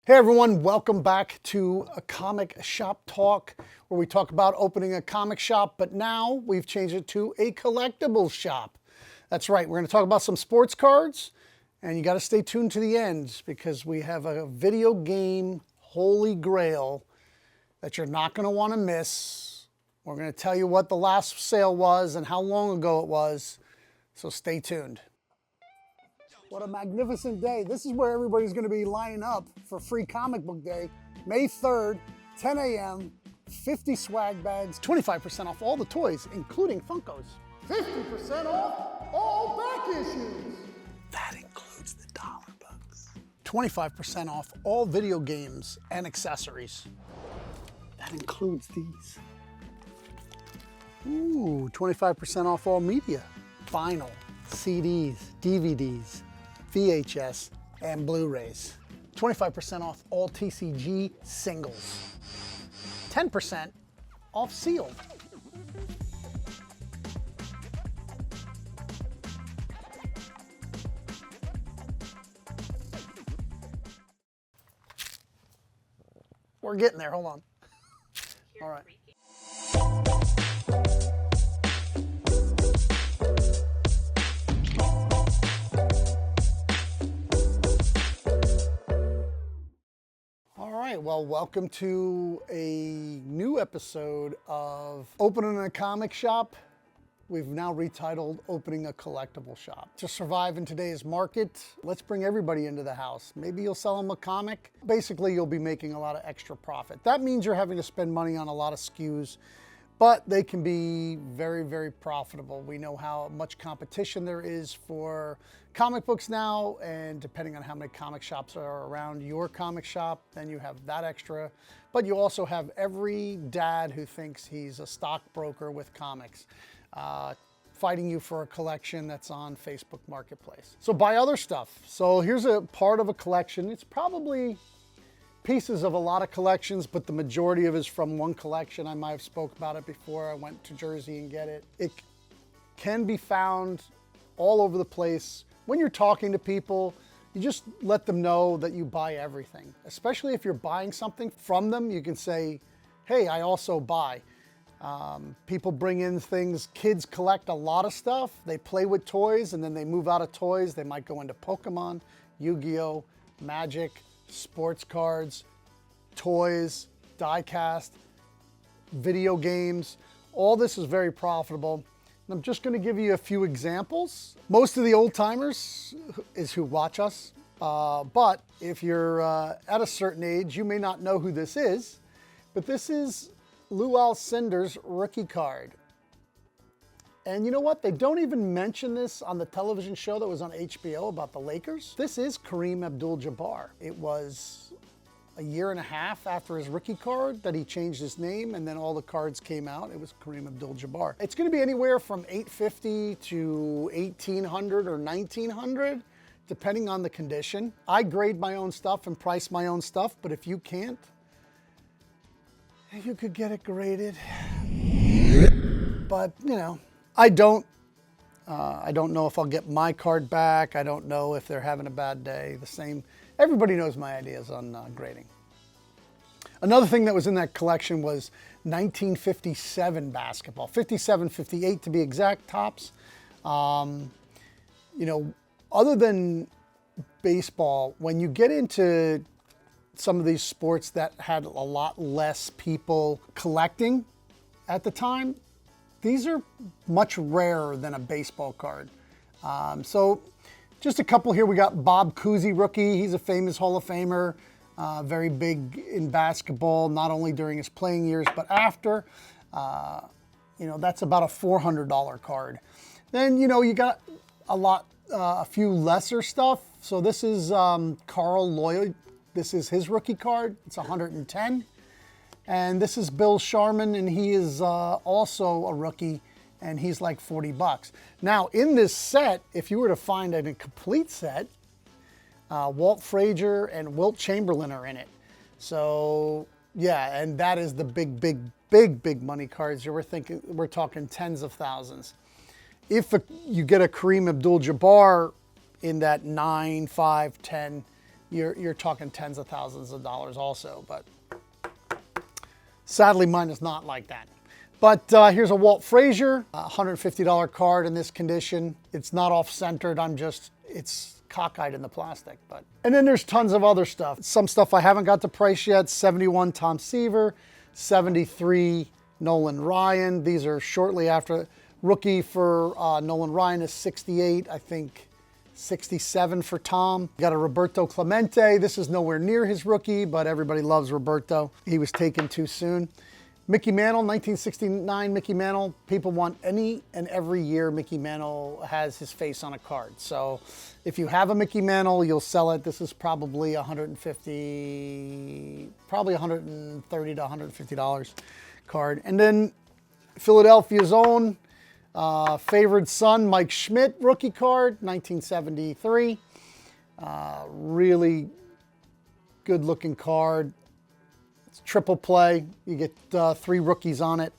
Hey everyone, welcome back to a comic shop talk where we talk about opening a comic shop, but now we've changed it to a collectibles shop. That's right, we're going to talk about some sports cards, and you got to stay tuned to the end because we have a video game holy grail that you're not going to want to miss. We're going to tell you what the last sale was and how long ago it was, so stay tuned. What a magnificent day. This is where everybody's going to be lining up for Free Comic Book Day, May 3rd, 10 a.m., 50 swag bags, 25% off all the toys, including Funkos. 50% off all back issues. That includes the dollar books. 25% off all video games and accessories. That includes these. Ooh, 25% off all media. Vinyl, CDs, DVDs, VHS, and Blu-rays. 25% off all TCG singles. 10% off sealed. We're getting there, hold on. All right. Well, welcome to a new episode of Opening a Comic Shop. We've now retitled Opening a Collectible Shop. To survive in today's market, let's bring everybody into the house. Maybe you'll sell them a comic. Basically, you'll be making a lot of extra profit. That means you're having to spend money on a lot of SKUs, but they can be very, very profitable. We know how much competition there is for comic books now, and depending on how many comic shops are around your comic shop, then you have that extra. But you also have every dad who thinks he's a stockbroker with comics, fighting you for a collection that's on Facebook Marketplace. So buy other stuff. So here's a part of a collection. It's probably pieces of a lot of collections, but the majority of it is from one collection. I might have spoke about it before. I went to Jersey and get it. It can be found all over the place. When you're talking to people, you just let them know that you buy everything. Especially if you're buying something from them, you can say, hey, I also buy. People bring in things. Kids collect a lot of stuff. They play with toys and then they move out of toys. They might go into Pokemon, Yu-Gi-Oh, Magic, sports cards, toys, die-cast, video games. All this is very profitable. And I'm just going to give you a few examples. Most of the old timers is who watch us, but if you're at a certain age, you may not know who this is, but this is Lou Alcindor's rookie card. And you know what? They don't even mention this on the television show that was on HBO about the Lakers. This is Kareem Abdul-Jabbar. It was a year and a half after his rookie card that he changed his name, and then all the cards came out. It was Kareem Abdul-Jabbar. It's going to be anywhere from $850 to $1,800 or $1,900, depending on the condition. I grade my own stuff and price my own stuff, but if you can't, you could get it graded. But, you know, I don't know if I'll get my card back. I don't know if they're having a bad day. The same. Everybody knows my ideas on grading. Another thing that was in that collection was 1957 basketball, 57, 58 to be exact, tops. You know, other than baseball, when you get into some of these sports that had a lot less people collecting at the time, these are much rarer than a baseball card. So just a couple here. We got Bob Cousy, rookie. He's a famous Hall of Famer, very big in basketball, not only during his playing years, but after. You know, that's about a $400 card. Then, you know, you got a few lesser stuff. So this is Carl Lloyd. This is his rookie card. It's 110. And this is Bill Sharman, and he is also a rookie, and he's like 40 bucks. Now, in this set, if you were to find a complete set, Walt Frazier and Wilt Chamberlain are in it. So, yeah, and that is the big money cards. We're talking tens of thousands. If you get a Kareem Abdul-Jabbar in that 9, 5, 10, you're talking tens of thousands of dollars also. But sadly, mine is not like that. But here's a Walt Frazier, $150 card in this condition. It's not off-centered. It's cockeyed in the plastic. And then there's tons of other stuff. Some stuff I haven't got the price yet. 71 Tom Seaver, 73 Nolan Ryan. These are shortly after. Rookie for Nolan Ryan is 68, I think 67 for Tom. Got a Roberto Clemente. This is nowhere near his rookie, but everybody loves Roberto. He was taken too soon. Mickey Mantle, 1969 Mickey Mantle. People want any and every year Mickey Mantle has his face on a card. So if you have a Mickey Mantle, you'll sell it. This is probably $130 to $150 card. And then Philadelphia's own favored son, Mike Schmidt, rookie card, 1973. Really good looking card. It's triple play. You get 3 rookies on it.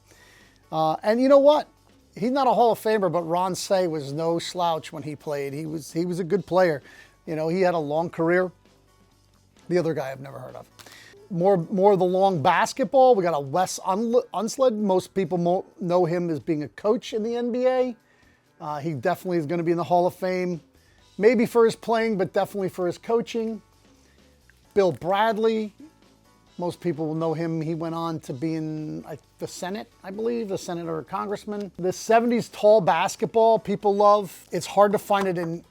And you know what? He's not a Hall of Famer, but Ron Say was no slouch when he played. He was a good player. You know, he had a long career. The other guy I've never heard of. More of the long basketball. We got a Wes Unseld. Most people know him as being a coach in the NBA. He definitely is going to be in the Hall of Fame. Maybe for his playing, but definitely for his coaching. Bill Bradley. Most people will know him. He went on to be in the Senate, I believe, the senator or congressman. The 70s tall basketball people love. It's hard to find it in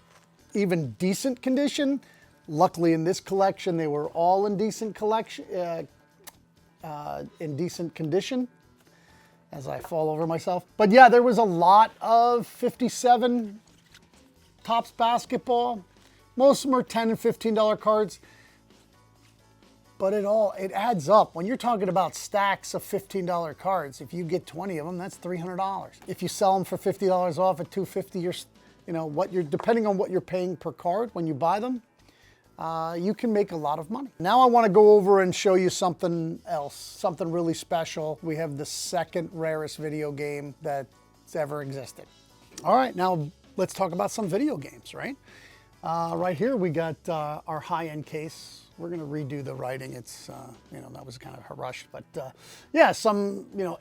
even decent condition. Luckily, in this collection, they were all in decent condition, as I fall over myself. But yeah, there was a lot of 57 Topps basketball. Most of them are $10 and $15 cards. But it adds up. When you're talking about stacks of $15 cards, if you get 20 of them, that's $300. If you sell them for $50 off at $250, depending on what you're paying per card when you buy them, you can make a lot of money. Now I want to go over and show you something else, something really special. We have the second rarest video game that's ever existed. All right, now let's talk about some video games, right? Right here we got our high-end case. We're going to redo the writing. It's, that was kind of rushed. But yeah,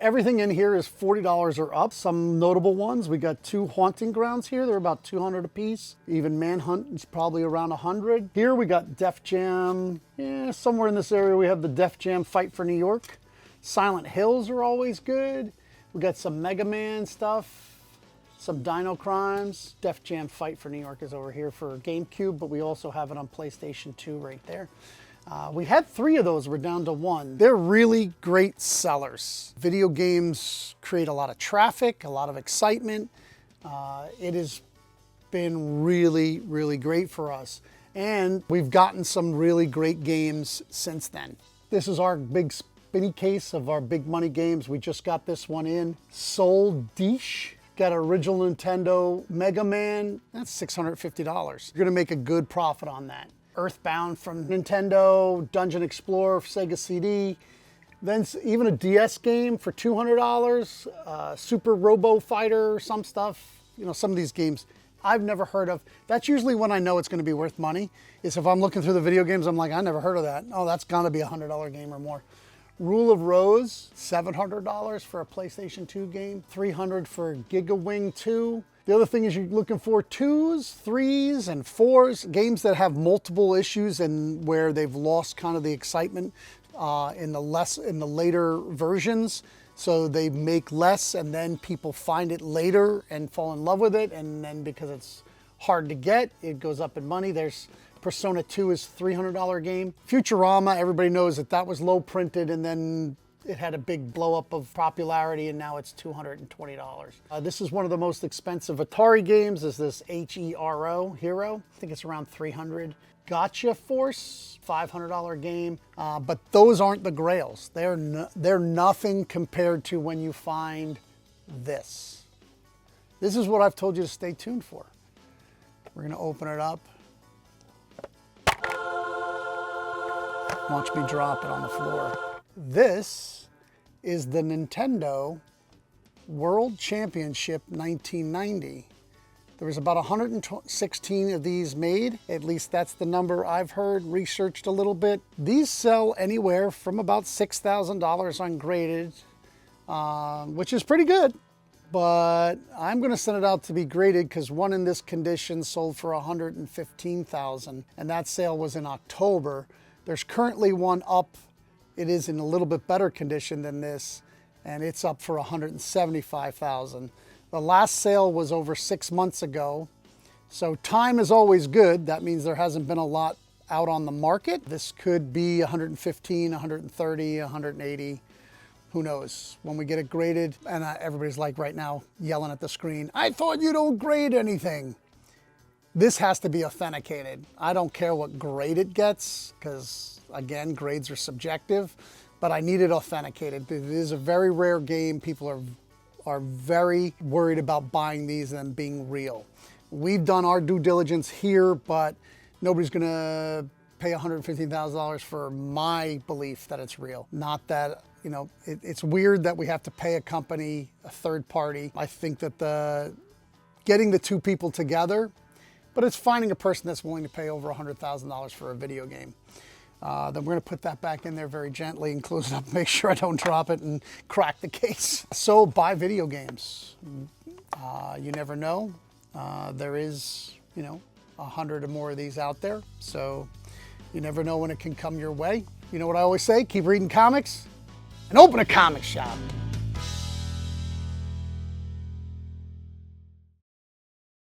everything in here is $40 or up. Some notable ones. We got 2 Haunting Grounds here. They're about $200 a piece. Even Manhunt is probably around $100. Here we got Def Jam. Yeah, somewhere in this area we have the Def Jam Fight for New York. Silent Hills are always good. We got some Mega Man stuff. Some Dino Crimes. Def Jam Fight for New York is over here for GameCube, but we also have it on PlayStation 2 right there. We had 3 of those, we're down to 1. They're really great sellers. Video games create a lot of traffic, a lot of excitement. It has been really, really great for us. And we've gotten some really great games since then. This is our big spinny case of our big money games. We just got this one in. Soul Dish. Got original Nintendo Mega Man, that's $650. You're gonna make a good profit on that. Earthbound from Nintendo, Dungeon Explorer, Sega CD. Then even a DS game for $200, Super Robo Fighter, some stuff. Some of these games I've never heard of. That's usually when I know it's gonna be worth money, is if I'm looking through the video games, I'm like, I never heard of that. Oh, that's gonna be a $100 game or more. Rule of Rose, $700 for a PlayStation 2 game, $300 for Giga Wing 2. The other thing is you're looking for 2s, 3s, and 4s, games that have multiple issues and where they've lost kind of the excitement in the later versions. So they make less and then people find it later and fall in love with it. And then because it's hard to get, it goes up in money. There's Persona 2 is $300 game. Futurama, everybody knows that was low printed and then it had a big blow up of popularity and now it's $220. This is one of the most expensive Atari games, is this Hero. I think it's around $300. Gotcha Force, $500 game. But those aren't the grails. They're nothing compared to when you find this. This is what I've told you to stay tuned for. We're gonna open it up. Watch me drop it on the floor. This is the Nintendo World Championship 1990. There was about 116 of these made. At least that's the number I've heard, researched a little bit. These sell anywhere from about $6,000 ungraded, which is pretty good. But I'm gonna send it out to be graded because one in this condition sold for $115,000, and that sale was in October. There's currently one up. It is in a little bit better condition than this, and it's up for $175,000. The last sale was over 6 months ago, so time is always good. That means there hasn't been a lot out on the market. This could be 115, 130, 180. Who knows? When we get it graded, and everybody's like right now yelling at the screen, I thought you don't grade anything. This has to be authenticated. I don't care what grade it gets, because again, grades are subjective, but I need it authenticated. It is a very rare game. People are very worried about buying these and being real. We've done our due diligence here, but nobody's gonna pay $115,000 for my belief that it's real. Not that, you know, it's weird that we have to pay a company, a third party. I think that getting the two people together, but it's finding a person that's willing to pay over $100,000 for a video game. Then we're gonna put that back in there very gently and close it up, make sure I don't drop it and crack the case. So buy video games. You never know. There is, you know, 100 or more of these out there. So you never know when it can come your way. You know what I always say? Keep reading comics and open a comic shop.